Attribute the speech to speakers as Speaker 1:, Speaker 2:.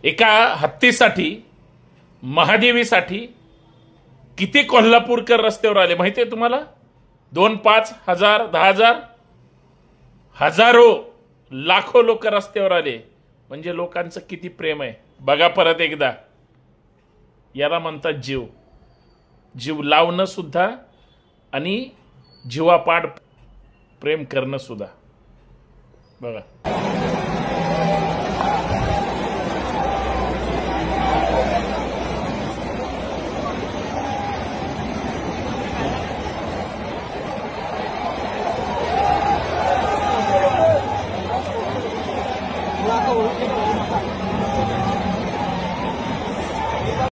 Speaker 1: एका हत्तीसाठी, महादेवीसाठी किती कोल्हापूरकर रस्त्यावर आले माहिती आहे तुम्हाला? 2, 5, 1000, 10,000, हजारो, लाखो लोक रस्त्यावर आले. म्हणजे लोकांचं किती प्रेम आहे बघा. परत एकदा, याला म्हणतात जीव. जीव लावणं सुद्धा आणि जीवापाड प्रेम करणं सुद्धा. बघा.